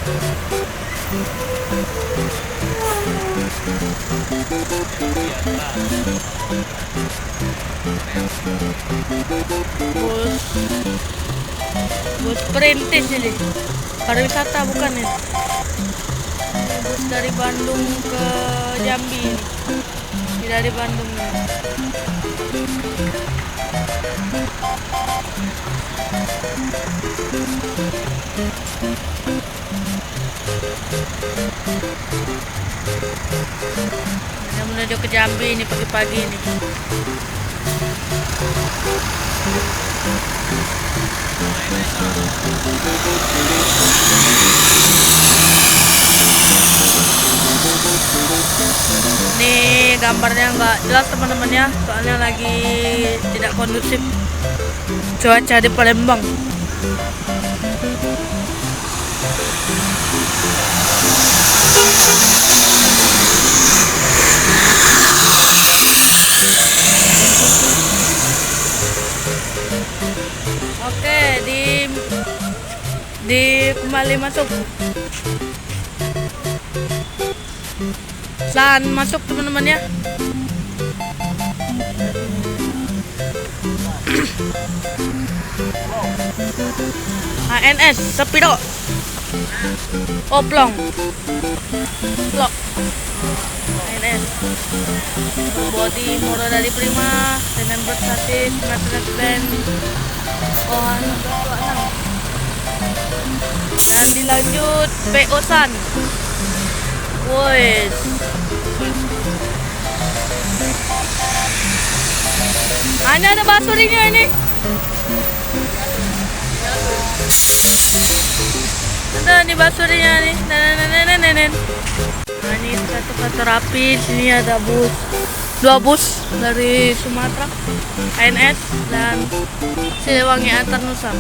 Bus perintis ini, pariwisata bukan ya? Bus dari Bandung ke Jambi ini. Ini dari Bandung nih. Kita menuju ke Jambi ini pagi-pagi ini. Ini gambarnya nggak jelas teman-teman ya, soalnya lagi tidak kondusif cuaca di Palembang. Oke, di kembali masuk. Dan masuk teman-teman ya. ANS Sepiro Oplong Blok ANS body murah dari Prima dengan bersasis matras band Ohan 226 dan dilanjut PO San. Woi, hanya ada basurinya ini. Ada nih basurinya nih. Nah, ini satu rapi. Sini ada dua bus dari Sumatera, ANS dan Siliwangi Antar Nusa.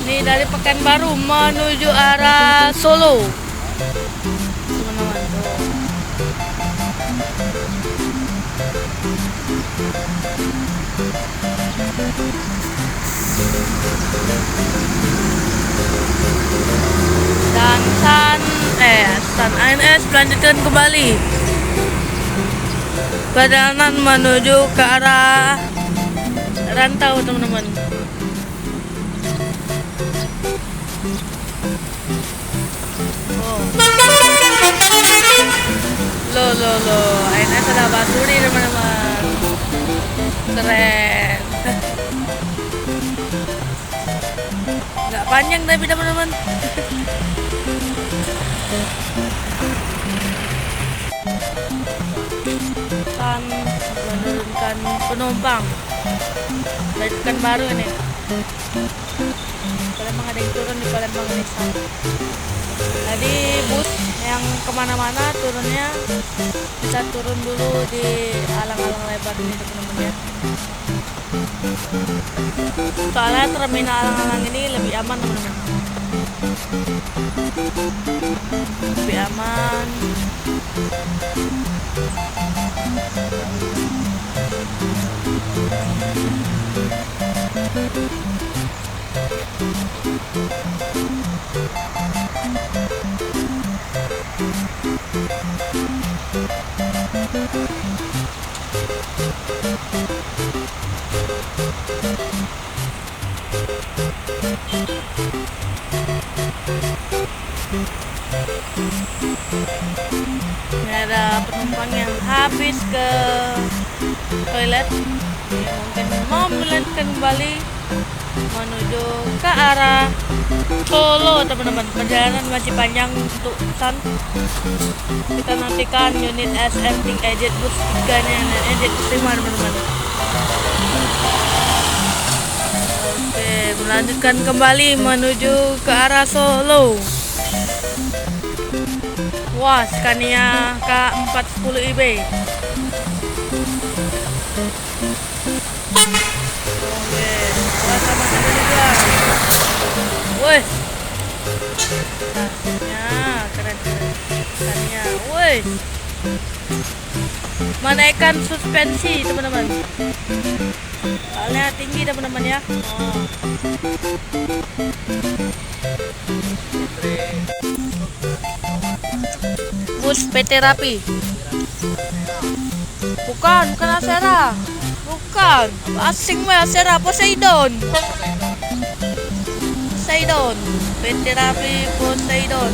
Ini dari Pekanbaru menuju arah Solo. Teman-teman tuh. Dan San ANS melanjutkan kembali perjalanan menuju ke arah Rantau teman-teman. Loh, ANS ada basuri teman-teman. Keren. Nggak panjang tapi teman-teman. Kan menurunkan penumpang dari Pekanbaru ini. Palembang ada yang turun di Palembang ini. Tadi bus yang kemana-mana turunnya bisa turun dulu di alang-alang lebar ini teman-teman ya. Soalnya terminal alang-alang ini lebih aman teman-teman. Lebih aman. Ini ada penumpang yang habis ke toilet, mungkin mau melanjutkan kembali menuju ke arah Solo teman-teman. Perjalanan masih panjang untuk San. Kita nantikan unit SMT Ejet bus 3 nya dan Ejet 5 teman-teman. Oke, melanjutkan kembali menuju ke arah Solo. Wah, Scania K410IB. Oke, sama-sama juga. Woi, tasnya keren. Scania, woi. menaikkan suspensi teman-teman. Soalnya tinggi teman-teman ya. Bus PT Rapi. Bukan Asera. Bukan. Asing mah Asera, Poseidon. PT Rapi Poseidon.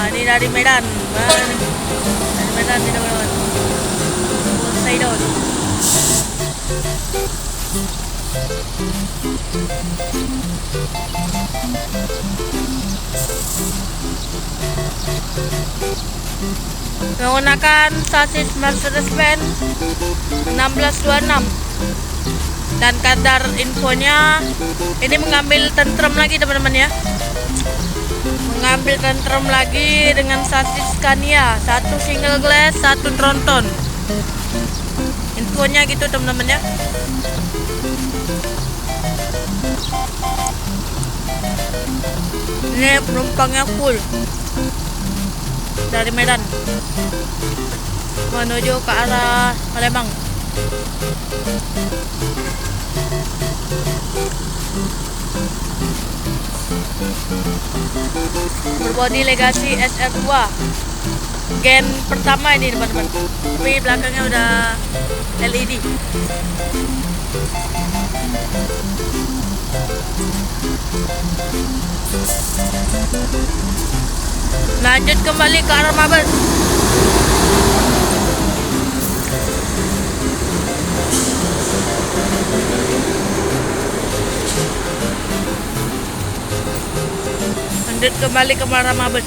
Ini dari Medan. Dari Medan nih teman-teman. Poseidon. Menggunakan sasis Mercedes-Benz 1626 dan kadar infonya ini mengambil tentrum lagi teman-teman ya, mengambil tentrum lagi dengan sasis Scania, satu single glass, satu tronton. Infonya gitu teman-teman ya. Ini penumpangnya full dari Medan menuju ke arah Palembang. Berbodi Legacy SR2 gen pertama ini teman-teman, tapi belakangnya udah LED. Lanjut kembali ke arah Mabes. Lanjut kembali ke arah Mabes.